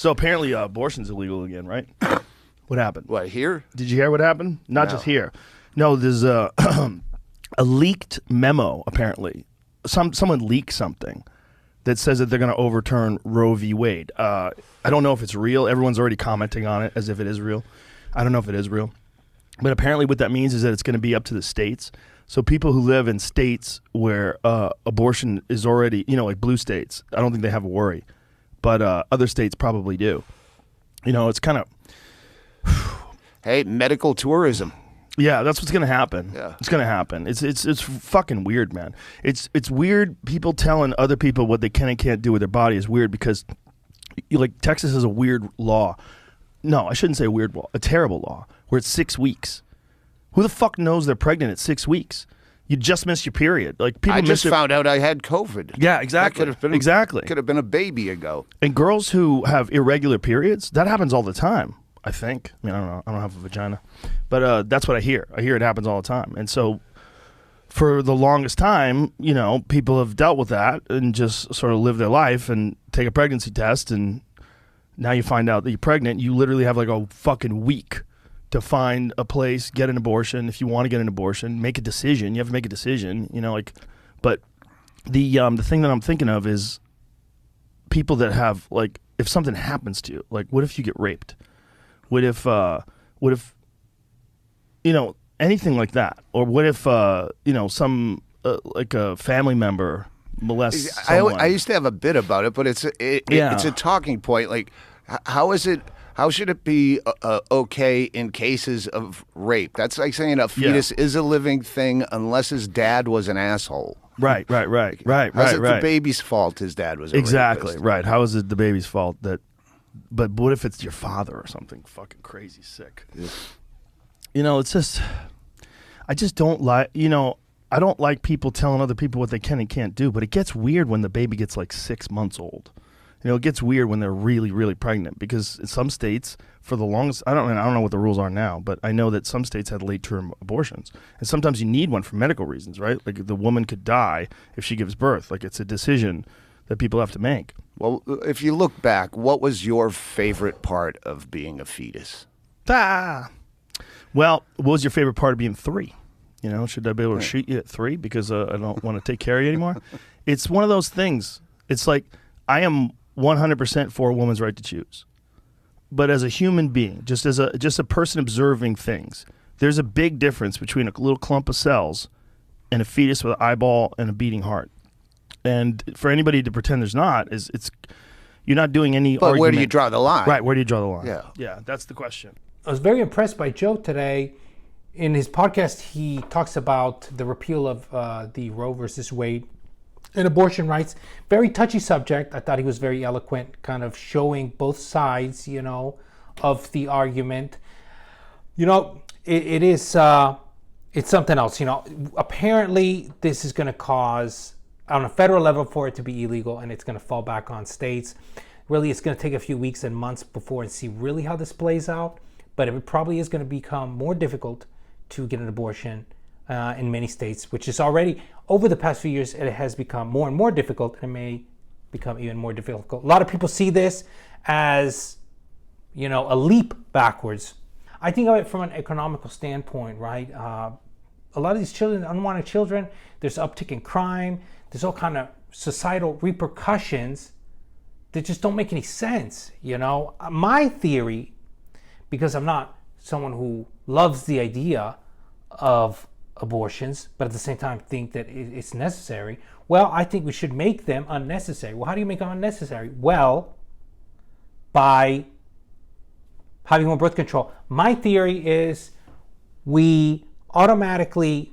So apparently abortion's illegal again, right? What happened? What, here? Did you hear what happened? Not just here. No, there's a leaked memo, apparently. Someone leaked something that says that they're going to overturn Roe v. Wade. I don't know if it's real. Everyone's already commenting on it as if it is real. I don't know if it is real. But apparently what that means is that it's going to be up to the states. So people who live in states where abortion is already, like blue states, I don't think they have a worry. But other states probably do. It's kind of... Hey, medical tourism. Yeah, that's what's going to happen. Yeah. It's going to happen. It's fucking weird, man. It's weird. People telling other people what they can and can't do with their body is weird because, Texas has a weird law. No, I shouldn't say a weird law. A terrible law where it's 6 weeks. Who the fuck knows they're pregnant at 6 weeks? You just missed your period. People I just found out I had COVID. Yeah, exactly. Could have been a baby ago. And girls who have irregular periods, that happens all the time. I think. I mean, I don't know. I don't have a vagina. But that's what I hear. I hear it happens all the time. And so for the longest time, people have dealt with that and just sort of live their life and take a pregnancy test. And now you find out that you're pregnant. You literally have like a fucking week to find a place, get an abortion. If you want to get an abortion, make a decision. You have to make a decision, But the thing that I'm thinking of is people that have, if something happens to you, what if you get raped? What if, anything like that? Or what if, some, a family member molests someone? I used to have a bit about it, but it's a talking point. How should it be okay in cases of rape? That's like saying a fetus is a living thing unless his dad was an asshole. Right. How's it the baby's fault his dad was a Exactly, rapist? right. How is it the baby's fault that... But what if it's your father or something fucking crazy sick? Yeah. It's just, I just don't like, I don't like people telling other people what they can and can't do, but it gets weird when the baby gets 6 months old. It gets weird when they're really, really pregnant because in some states, for the longest, I don't know what the rules are now, but I know that some states had late-term abortions. And sometimes you need one for medical reasons, right? The woman could die if she gives birth. It's a decision that people have to make. Well, if you look back, what was your favorite part of being a fetus? Well, what was your favorite part of being 3? Should I be able to shoot you at 3 because I don't want to take care of you anymore? It's one of those things. It's like I am 100% for a woman's right to choose. But as a human being, just a person observing things, there's a big difference between a little clump of cells and a fetus with an eyeball and a beating heart. And for anybody to pretend there's not, you're not doing any But argument. where do you draw the line? Right, where do you draw the line? Yeah, that's the question. I was very impressed by Joe today. In his podcast, he talks about the repeal of the Roe versus Wade and abortion rights. Very touchy subject. I thought he was very eloquent, kind of showing both sides, of the argument. It is, it's something else. Apparently this is going to cause, on a federal level, for it to be illegal, and it's going to fall back on states. Really, it's going to take a few weeks and months before and see really how this plays out. But it probably is going to become more difficult to get an abortion in many states, which is already, over the past few years, it has become more and more difficult, and it may become even more difficult. A lot of people see this as, a leap backwards. I think of it from an economical standpoint, right? A lot of these children, unwanted children, there's uptick in crime, there's all kind of societal repercussions that just don't make any sense, My theory, because I'm not someone who loves the idea of abortions, but at the same time think that it's necessary, well, I think we should make them unnecessary. Well, how do you make them unnecessary? Well, by having more birth control. My theory is we automatically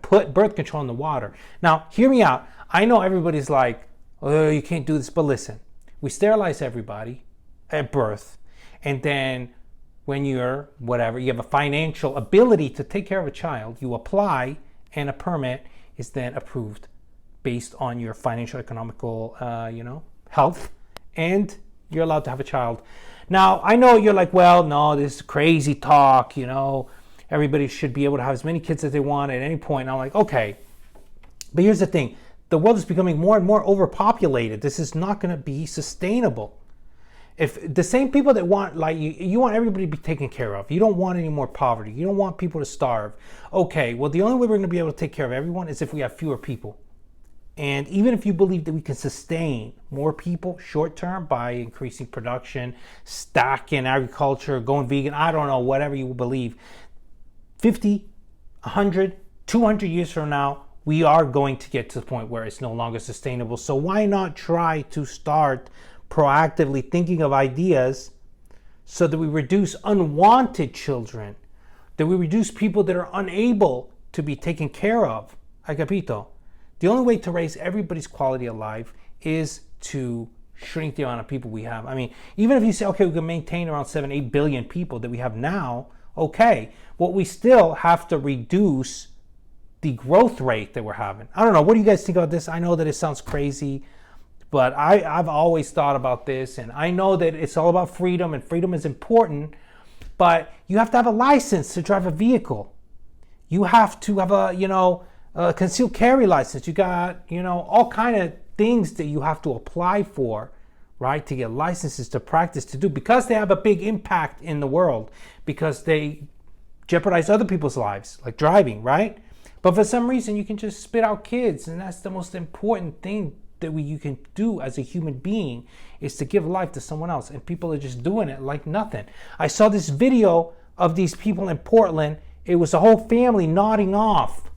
put birth control in the water. Now, hear me out. I know everybody's like, oh, you can't do this, but listen. We sterilize everybody at birth, and then when you're whatever, you have a financial ability to take care of a child, you apply, and a permit is then approved based on your financial, economical, health, and you're allowed to have a child. Now, I know you're like, well, no, this is crazy talk, everybody should be able to have as many kids as they want at any point. And I'm like, okay, but here's the thing. The world is becoming more and more overpopulated. This is not going to be sustainable. If the same people that want, like, you want everybody to be taken care of. You don't want any more poverty. You don't want people to starve. Okay, well, the only way we're going to be able to take care of everyone is if we have fewer people. And even if you believe that we can sustain more people short term by increasing production, stacking agriculture, going vegan, I don't know, whatever you believe, 50, 100, 200 years from now, we are going to get to the point where it's no longer sustainable. So why not try to start proactively thinking of ideas so that we reduce unwanted children, that we reduce people that are unable to be taken care of? Hai capito? The only way to raise everybody's quality of life is to shrink the amount of people we have. I mean, even if you say, okay, we can maintain around 7, 8 billion people that we have now, okay, well, we still have to reduce the growth rate that we're having. I don't know. What do you guys think about this? I know that it sounds crazy, but I've always thought about this, and I know that it's all about freedom, and freedom is important, but you have to have a license to drive a vehicle. You have to have a concealed carry license. You got, all kind of things that you have to apply for, right, to get licenses to practice to do, because they have a big impact in the world, because they jeopardize other people's lives, like driving, right? But for some reason, you can just spit out kids, and that's the most important thing that you can do as a human being, is to give life to someone else, and people are just doing it like nothing. I saw this video of these people in Portland. It was a whole family nodding off.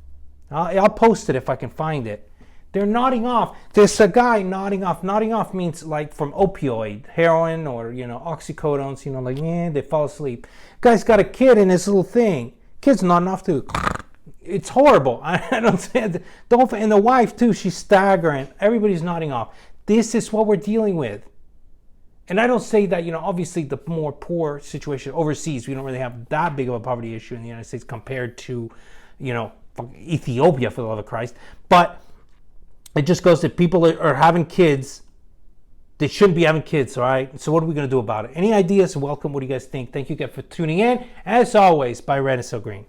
I'll post it if I can find it. They're nodding off. There's a guy nodding off. Nodding off means like from opioid, heroin, or oxycodones. They fall asleep. Guy's got a kid in his little thing. Kid's nodding off too. It's horrible. I don't say it. And the wife too. She's staggering. Everybody's nodding off. This is what we're dealing with. And I don't say that, obviously the more poor situation overseas, we don't really have that big of a poverty issue in the United States compared to, Ethiopia, for the love of Christ. But it just goes that people are having kids. They shouldn't be having kids, all right? So what are we going to do about it? Any ideas? Welcome. What do you guys think? Thank you guys for tuning in. As always, by Red and So Green.